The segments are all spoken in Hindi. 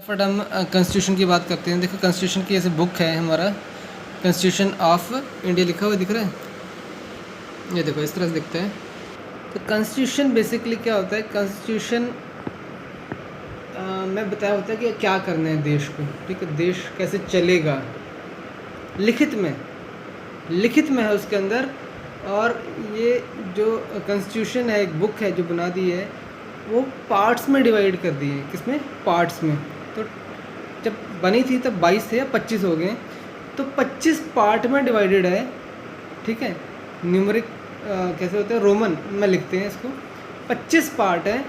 फटाफट हम कॉन्स्टिट्यूशन की बात करते हैं। देखो कॉन्स्टिट्यूशन की ऐसे बुक है हमारा, कॉन्स्टिट्यूशन ऑफ इंडिया लिखा हुआ दिख रहा है, ये देखो इस तरह से दिखता है। तो कॉन्स्टिट्यूशन बेसिकली क्या होता है, कॉन्स्टिट्यूशन में बताया होता है कि क्या करना है देश को, ठीक है, देश कैसे चलेगा, लिखित में है उसके अंदर। और ये जो कॉन्स्टिट्यूशन है, एक बुक है जो बना दी है, वो पार्ट्स में डिवाइड कर दी है। किसमें? पार्ट्स में। तो जब बनी थी तब 22 थे या 25 हो गए, तो 25 पार्ट में डिवाइडेड है, ठीक है। न्यूमरिक कैसे होते हैं, रोमन में लिखते हैं इसको। 25 पार्ट है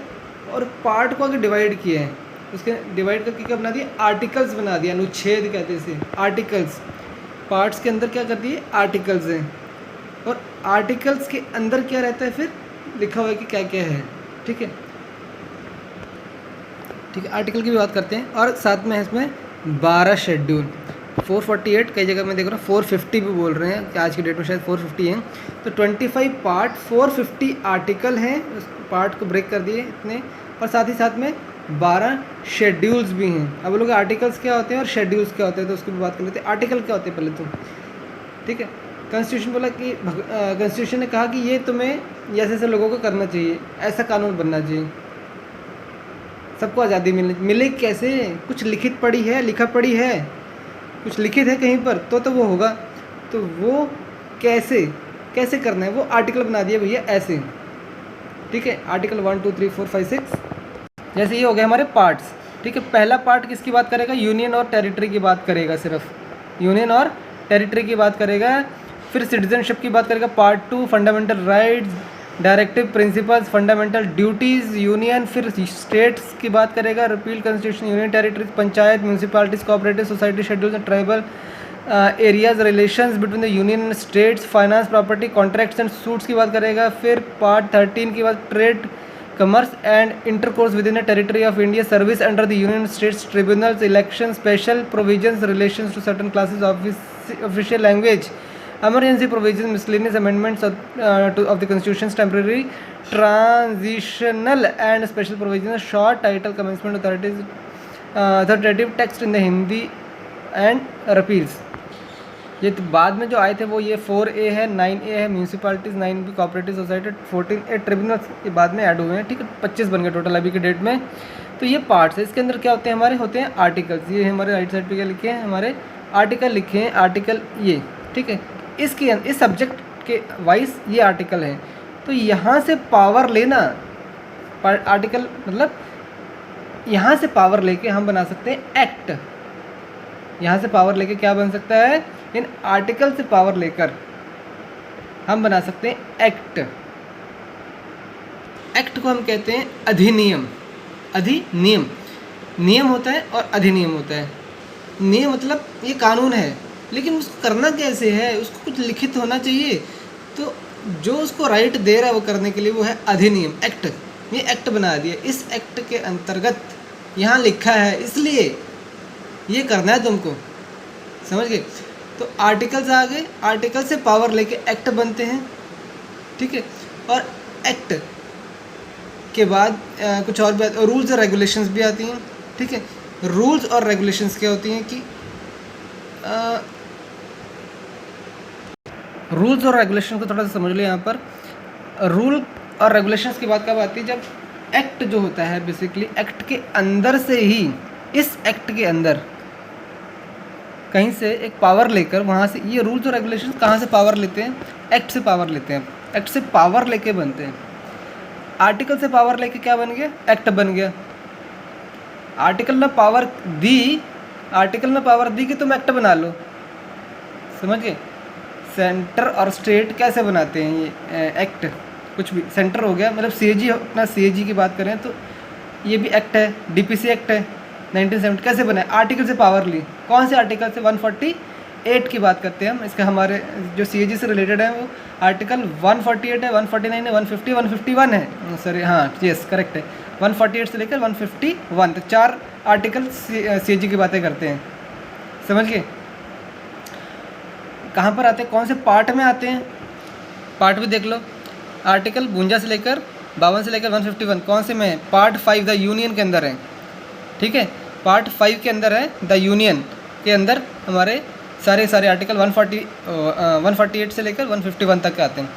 और पार्ट को आगे डिवाइड किया है, उसके डिवाइड करके क्या बना दिया, आर्टिकल्स बना दिया, अनुच्छेद कहते हैं इसे, आर्टिकल्स। पार्ट्स के अंदर क्या कर दिए, आर्टिकल्स हैं, और आर्टिकल्स के अंदर क्या रहता है, फिर लिखा हुआ है कि क्या क्या है, ठीक है। आर्टिकल की भी बात करते हैं। और साथ में है इसमें 12 शेड्यूल, 448, कई जगह मैं देख रहा हूँ 450 भी बोल रहे हैं कि आज की डेट में शायद 450 हैं। तो 25 पार्ट, 450 आर्टिकल हैं, उस पार्ट को ब्रेक कर दिए इतने, और साथ ही साथ में 12 शेड्यूल्स भी हैं। अब लोग आर्टिकल्स क्या होते हैं और शेड्यूल्स क्या होते हैं, तो उसकी भी बात कर लेते हैं। आर्टिकल क्या होते हैं पहले तो, ठीक है। कॉन्स्टिट्यूशन बोला कि कॉन्स्टिट्यूशन ने कहा कि ये तुम्हें ऐसे ऐसे लोगों को करना चाहिए, ऐसा कानून बनना चाहिए, सबको आज़ादी मिले कैसे, कुछ लिखित पड़ी है, लिखा पड़ी है, कुछ लिखित है कहीं पर तो वो होगा। तो वो कैसे करना है, वो आर्टिकल बना दिया भैया ऐसे, ठीक है। आर्टिकल 1 2 3 4 5 6, जैसे ये हो गए हमारे पार्ट्स, ठीक है। पहला पार्ट किसकी बात करेगा, यूनियन और टेरिटरी की बात करेगा, सिर्फ यूनियन और टेरिटरी की बात करेगा। फिर सिटीजनशिप की बात करेगा, part 2 fundamental rights, directive principles, fundamental duties, union. फिर स्टेट्स की बात करेगा, repeal constitution, union territories, panchayat, municipalities, cooperative society, schedules and tribal areas, relations between the union and states, finance, property, contracts and suits की बात करेगा। फिर पार्ट 13 की बात trade, commerce and intercourse within the territory of India, service under the union states tribunals, election, special provisions relations to certain classes official language, emergency provisions, miscellaneous amendments of the constitution's temporary, transitional and special provisions, short title, commencement authorities, authoritative text in the Hindi and repeals। ये तो बाद में जो आए थे वो ये 4A है, 9A है municipalities, 9B cooperative society, 14A tribunals ये बाद में ऐड हुए हैं, ठीक है। 25 बन गए टोटल अभी के डेट में। तो ये पार्ट्स है, इसके अंदर क्या होते हैं हमारे, होते हैं आर्टिकल्स। ये हमारे राइट साइड पे क्या लिखे हैं, हमारे आर्टिकल लिखे हैं, आर्टिकल ये, ठीक है। इस सब्जेक्ट के वाइज ये आर्टिकल है। तो यहाँ से पावर लेना, आर्टिकल मतलब यहाँ से पावर लेके हम बना सकते हैं एक्ट। यहाँ से पावर लेके क्या बन सकता है, इन आर्टिकल से पावर लेकर हम बना सकते हैं एक्ट। एक्ट को हम कहते हैं अधिनियम। अधिनियम, नियम होता है और अधिनियम होता है। नियम मतलब ये कानून है, लेकिन उसको करना कैसे है, उसको कुछ लिखित होना चाहिए। तो जो उसको राइट दे रहा है वो करने के लिए, वो है अधिनियम, एक्ट। ये एक्ट बना दिया, इस एक्ट के अंतर्गत यहाँ लिखा है, इसलिए ये करना है तुमको, समझ गए। तो आर्टिकल्स आ गए, आर्टिकल से पावर लेके एक्ट बनते हैं, ठीक है। और एक्ट के बाद कुछ और भी, रूल्स और रेगुलेशंस भी आती हैं, ठीक है। रूल्स और रेगुलेशंस क्या होती हैं कि रूल्स और रेगुलेशन को थोड़ा सा समझ लो। यहाँ पर रूल और रेगुलेशंस की बात कब आती है, जब एक्ट जो होता है बेसिकली एक्ट के अंदर से ही, इस एक्ट के अंदर कहीं से एक पावर लेकर, वहाँ से ये रूल्स और रेगुलेशंस कहाँ से पावर लेते हैं, एक्ट से पावर लेते हैं। एक्ट से पावर लेके बनते हैं। आर्टिकल से पावर लेके क्या बन गया, एक्ट बन गया। आर्टिकल ने पावर दी, आर्टिकल ने पावर दी कि तुम एक्ट बना लो, समझ गए। सेंटर और स्टेट कैसे बनाते हैं ये एक्ट, कुछ भी सेंटर हो गया, मतलब CAG, अपना CAG की बात करें तो ये भी एक्ट है, DPC एक्ट है 1970। कैसे बना है, आर्टिकल से पावर ली। कौन से आर्टिकल से, 148 की बात करते हैं हम। इसका हमारे जो CAG से रिलेटेड है वो आर्टिकल 148 है, 149 है, 150, 151 है, सॉरी हाँ यस करेक्ट है, 148 से लेकर 151, तो 4 आर्टिकल CAG की बातें करते हैं, समझ गए। कहाँ पर आते हैं, कौन से पार्ट में आते हैं, पार्ट भी देख लो। आर्टिकल 52 से लेकर 52 से लेकर 151 कौन से में है, पार्ट 5 द यूनियन के अंदर है, ठीक है। पार्ट 5 के अंदर है, द यूनियन के अंदर हमारे सारे आर्टिकल 148 से लेकर 151 तक आते हैं।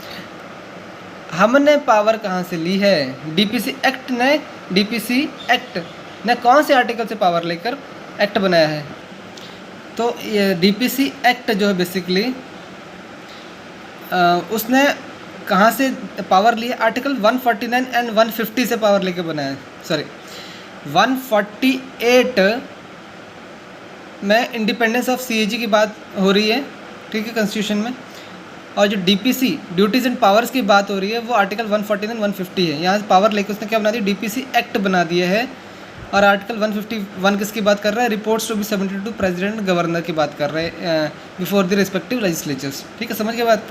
हमने पावर कहाँ से ली है? डीपीसी एक्ट ने कौन से आर्टिकल से पावर लेकर एक्ट बनाया है? तो ये डीपीसी एक्ट जो है बेसिकली उसने कहाँ से पावर ली है? आर्टिकल 149 एंड 150 से पावर लेकर बनाया है। सॉरी, 148 में इंडिपेंडेंस ऑफ सीएजी की बात हो रही है, ठीक है, कॉन्स्टिट्यूशन में। और जो डीपीसी ड्यूटीज़ एंड पावर्स की बात हो रही है वो आर्टिकल 149 150 है। यहाँ से पावर लेकर उसने क्या बना दिया? डीपीसी एक्ट बना दिया है। और आर्टिकल 151 किसकी बात कर रहा है? Reports to be submitted to president governor की बात कर रहे हैं बिफोर द रिस्पेक्टिव लेजिस्लेचर्स। ठीक है, समझ के बात।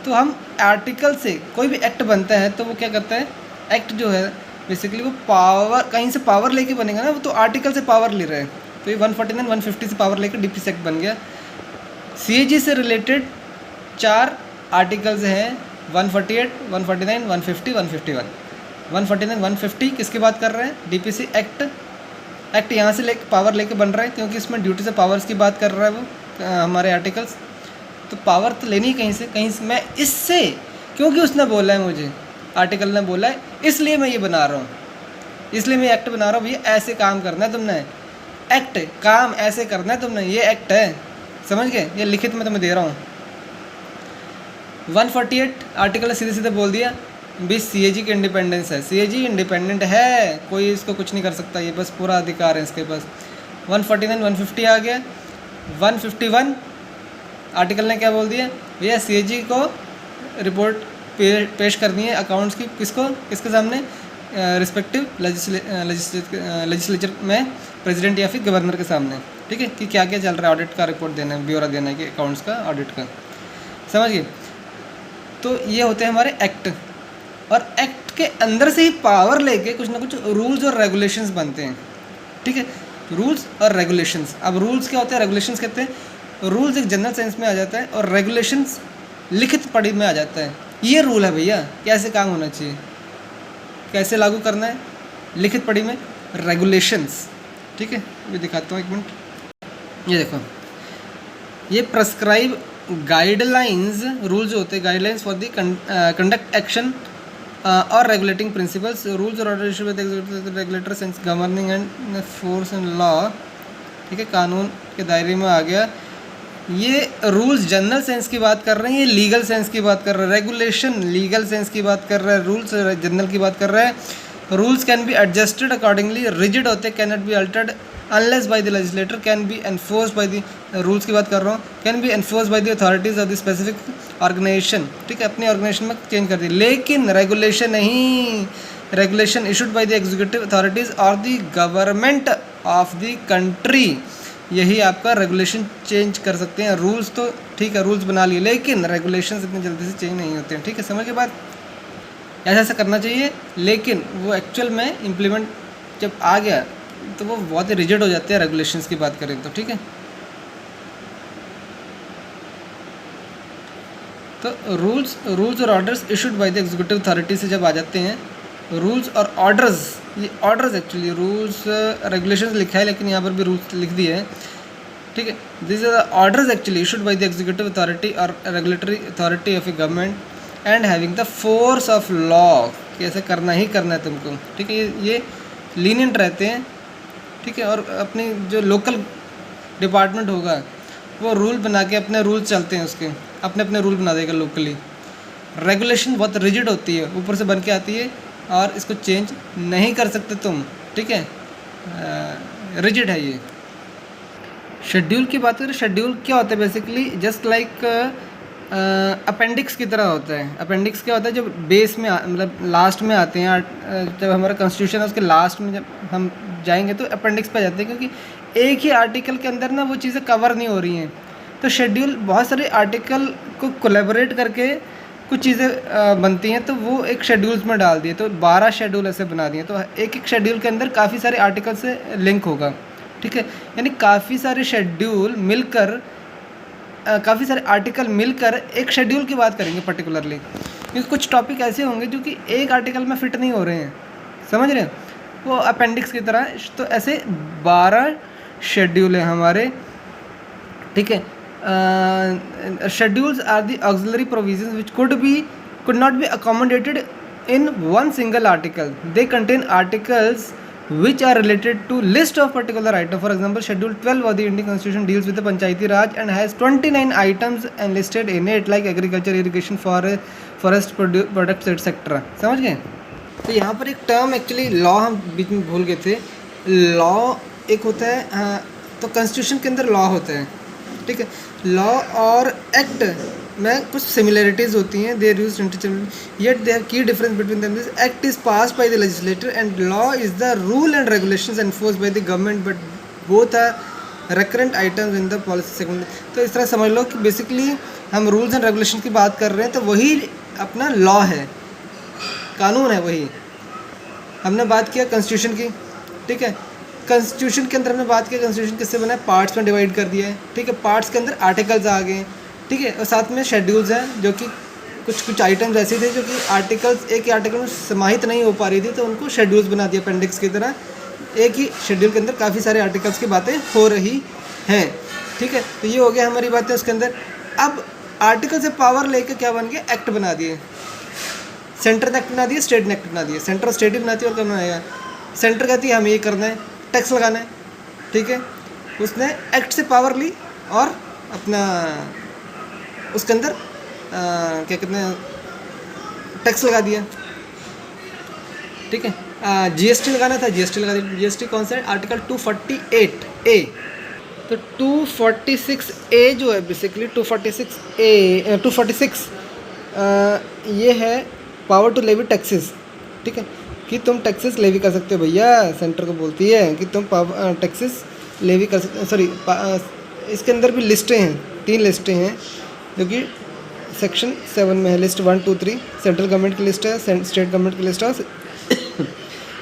तो हम आर्टिकल से कोई भी एक्ट बनता है तो वो क्या करता है? एक्ट जो है बेसिकली वो पावर, कहीं से पावर लेके बनेगा ना, वो तो आर्टिकल से पावर ले रहे हैं। तो ये 149 150 से पावर लेकर डीपीसी एक्ट बन गया। सीएजी से रिलेटेड 4 आर्टिकल्स हैं, 148, 149, 150, 151। 149 150 किसकी बात कर रहे हैं? डीपीसी एक्ट यहाँ से पावर लेके बन रहा है क्योंकि इसमें ड्यूटी से पावर्स की बात कर रहा है वो हमारे आर्टिकल्स। तो पावर तो लेनी ही कहीं से मैं इससे, क्योंकि उसने बोला है, मुझे आर्टिकल ने बोला है, इसलिए मैं ये बना रहा हूँ, इसलिए मैं एक्ट बना रहा हूँ। भैया ऐसे काम करना है तुमने, एक्ट काम ऐसे करना है तुमने, ये एक्ट है, समझ गए? ये लिखित में तुम्हें दे रहा हूँ। 148 आर्टिकल ने सीधे सीधे बोल दिया भी सीएजी की इंडिपेंडेंस है, सीएजी इंडिपेंडेंट है, कोई इसको कुछ नहीं कर सकता, ये बस पूरा अधिकार है इसके पास। 149 150 आ गया। 151 आर्टिकल ने क्या बोल दिया? भैया सीएजी को रिपोर्ट पेश करनी है अकाउंट्स की, किसके सामने? रिस्पेक्टिव लेजिस्लेचर में प्रेसिडेंट या फिर गवर्नर के सामने। ठीक है, कि क्या क्या चल रहा है, ऑडिट का रिपोर्ट देना है, ब्यौरा देना है कि अकाउंट्स का, ऑडिट का, समझ गए? तो ये होते हैं हमारे एक्ट, और एक्ट के अंदर से ही पावर लेके कुछ ना कुछ रूल्स और रेगुलेशंस बनते हैं। ठीक है, रूल्स और रेगुलेशंस। अब रूल्स क्या होते हैं, रेगुलेशंस कहते हैं। रूल्स एक जनरल सेंस में आ जाता है और रेगुलेशंस लिखित पढ़ी में आ जाता है। ये रूल है भैया, कैसे काम होना चाहिए, कैसे लागू करना है, लिखित पढ़ी में रेगुलेशंस। ठीक है, ये दिखाता हूँ, एक मिनट। ये देखो, ये प्रेस्क्राइब गाइडलाइंस, रूल्स होते हैं, guidelines for the conduct action और रेगुलेटिंग प्रिंसिपल्स, रूल्स और order issue with regulator sense governing and force and law. ठीक है, कानून के दायरे में आ गया। ये रूल्स जनरल सेंस की बात कर रहे हैं, ये लीगल सेंस की बात कर रहे हैं। रेगुलेशन लीगल सेंस की बात कर रहा है, रूल्स जनरल की बात कर रहा है। Rules can be adjusted accordingly, rigid होते, can not be altered unless by the legislator, can be enforced by the, rules की बात कर रहा हूँ, can be enforced by the authorities of the specific organisation. ठीक है, अपनी ऑर्गेनाइजेशन में चेंज कर दी, लेकिन रेगुलेशन नहीं। Regulation issued by the executive authorities और the government of the country, यही आपका रेगुलेशन चेंज कर सकते हैं। रूल्स तो ठीक है, रूल्स बना लिए, लेकिन रेगुलेशंस इतनी जल्दी से चेंज नहीं होते हैं। ठीक है, समझ के बाद ऐसा करना चाहिए, लेकिन वो एक्चुअल में इम्प्लीमेंट जब आ गया तो वो बहुत ही रिजिड हो जाते हैं रेगुलेशंस की बात करें तो। ठीक है, तो रूल्स और orders issued by the executive authority से जब आ जाते हैं, रूल्स और ऑर्डर्स, ये ऑर्डर्स एक्चुअली, रूल्स रेगुलेशंस लिखा है लेकिन यहाँ पर भी रूल्स लिख दिए हैं। ठीक है, this are orders actually issued by the executive authority और regulatory authority of a government and having the force of law, कैसे करना ही करना है तुमको। ठीक है, ये लीनियंट रहते हैं। ठीक है, और अपनी जो लोकल डिपार्टमेंट होगा वो रूल बना के अपने रूल्स चलते हैं, उसके अपने अपने रूल बना देगा लोकली। रेगुलेशन बहुत रिजिड होती है, ऊपर से बन के आती है और इसको चेंज नहीं कर सकते तुम। ठीक है, रिजिड है ये। शेड्यूल की बात करें, शेड्यूल क्या होता है बेसिकली जस्ट लाइक अपेंडिक्स की तरह होता है। अपेंडिक्स क्या होता है, जब बेस में मतलब लास्ट में आते हैं, जब हमारा कॉन्स्टिट्यूशन है उसके लास्ट में जब हम जाएंगे तो अपेंडिक्स पे जाते हैं, क्योंकि एक ही आर्टिकल के अंदर ना वो चीज़ें कवर नहीं हो रही हैं। तो शेड्यूल बहुत सारे आर्टिकल को कोलैबोरेट करके कुछ चीज़ें बनती हैं, तो वो एक शेड्यूल्स में डाल दिए, तो 12 शेड्यूल ऐसे बना दिए। तो एक एक शेड्यूल के अंदर काफ़ी सारे आर्टिकल से लिंक होगा। ठीक है, यानी काफ़ी सारे शेड्यूल मिलकर, काफ़ी सारे आर्टिकल मिलकर एक शेड्यूल की बात करेंगे पर्टिकुलरली, क्योंकि कुछ टॉपिक ऐसे होंगे जो कि एक आर्टिकल में फिट नहीं हो रहे हैं, समझ रहे हैं। वो अपेंडिक्स की तरह। तो ऐसे 12 शेड्यूल हैं हमारे, ठीक है। Schedules are the auxiliary provisions which could not be accommodated in one single article. They contain articles which are related to list of particular item. For example, Schedule 12 of the Indian Constitution deals with the Panchayati Raj and has 29 items enlisted in it like agriculture, irrigation, forest products etc. समझ गए? तो यहाँ पर एक टर्म एक्चुअली लॉ हम बीच में भूल गए थे। लॉ एक होता है, तो कॉन्स्टिट्यूशन के अंदर लॉ होता है, ठीक है। लॉ और एक्ट में कुछ सिमिलरिटीज़ होती हैं, their use interchangeable yet their key difference between them is act is passed by the legislator and law is the rule and regulations enforced by the government but both are recurrent items in the policy segment. तो इस तरह समझ लो कि बेसिकली हम रूल्स एंड रेगुलेशन की बात कर रहे हैं, तो वही अपना लॉ है, कानून है वही। हमने बात किया कॉन्स्टिट्यूशन की, ठीक है। कॉन्स्टिट्यूशन के अंदर हमने बात की कॉन्स्टिट्यूशन किससे बना है, पार्ट्स में डिवाइड कर दिया है, ठीक है। पार्ट्स के अंदर आर्टिकल्स आ गए, ठीक है, और साथ में शेड्यूल्स हैं जो कि कुछ आइटम्स ऐसे थे जो कि आर्टिकल्स एक ही आर्टिकल में समाहित नहीं हो पा रही थी, तो उनको शेड्यूल्स बना दिया अपेंडिक्स की तरह। एक ही शेड्यूल के अंदर काफ़ी सारे आर्टिकल्स की बातें हो रही हैं, ठीक है। तो ये हो गया हमारी बातें उसके अंदर। अब आर्टिकल से पावर लेकर क्या बन गया, एक्ट बना दिए। सेंटर ने एक्ट बना दिया, स्टेट ने एक्ट बना दिया। सेंटर और स्टेट ही बनाती है और क्या बनाएगा, सेंटर कहती है हमें ये करना है, टैक्स लगाना है, ठीक है। उसने एक्ट से पावर ली और अपना उसके अंदर क्या कहते हैं, टैक्स लगा दिया, ठीक है। जीएसटी लगाना था, जीएसटी लगा दिया। जीएसटी कौन सा है, आर्टिकल 248A। तो 246A जो है बेसिकली 246 ये है पावर टू लेवी टैक्सेस, ठीक है, कि तुम टैक्सेस लेवी कर सकते हो भैया। सेंटर को बोलती है कि तुम टैक्सेस लेवी कर सकते, सॉरी इसके अंदर भी लिस्टें हैं, 3 लिस्टें हैं जो कि सेक्शन 7 में है। लिस्ट 1, 2, 3 सेंट्रल गवर्नमेंट की लिस्ट है, स्टेट गवर्नमेंट की लिस्ट है,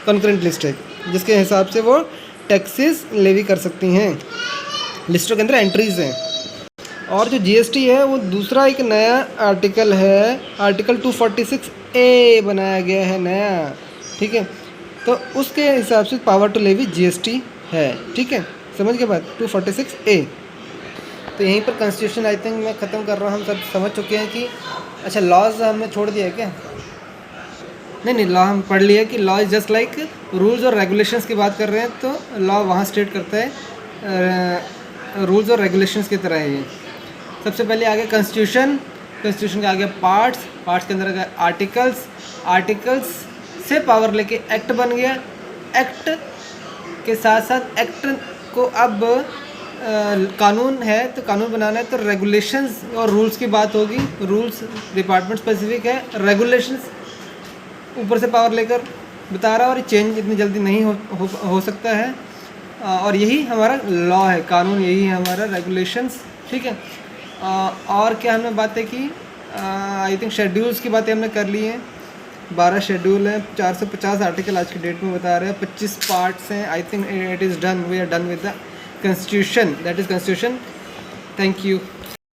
कंकरेंट लिस्ट है, जिसके हिसाब से वो टैक्सेस लेवी कर सकती हैं। लिस्टों के अंदर एंट्रीज हैं। और जो जीएसटी है वो दूसरा एक नया आर्टिकल है, आर्टिकल 246A बनाया गया है नया, ठीक है। तो उसके हिसाब से पावर टू लेवी जीएसटी है, ठीक है, समझ के बाद 246A। तो यहीं पर कॉन्स्टिट्यूशन आई थिंक मैं ख़त्म कर रहा हूँ। हम सब समझ चुके हैं कि अच्छा लॉज हमने छोड़ दिया है क्या, नहीं लॉ हम पढ़ लिया कि law is just like rules और रेगुलेशंस की बात कर रहे हैं, तो लॉ वहाँ स्टेट करता है रूल्स और रेगुलेशंस की तरह है ये। सबसे पहले आ गया कॉन्स्टिट्यूशन, कॉन्स्टिट्यूशन का आ गया पार्ट्स के अंदर आ गया आर्टिकल्स से पावर लेके एक्ट बन गया। एक्ट के साथ साथ एक्ट को अब कानून है तो कानून बनाना है, तो रेगुलेशंस और रूल्स की बात होगी। रूल्स डिपार्टमेंट स्पेसिफिक है, रेगुलेशंस ऊपर से पावर लेकर बता रहा है, और ये चेंज इतनी जल्दी नहीं हो सकता है। और यही हमारा लॉ है, कानून यही है हमारा, रेगुलेशंस, ठीक है। और क्या हमने बातें की, आई थिंक शेड्यूल्स की बातें हमने कर ली हैं। 12 शेड्यूल हैं, 450 आर्टिकल आज की डेट में बता रहे हैं, 25 पार्ट्स हैं। I think it is done, we are done with the constitution, that is constitution. Thank you.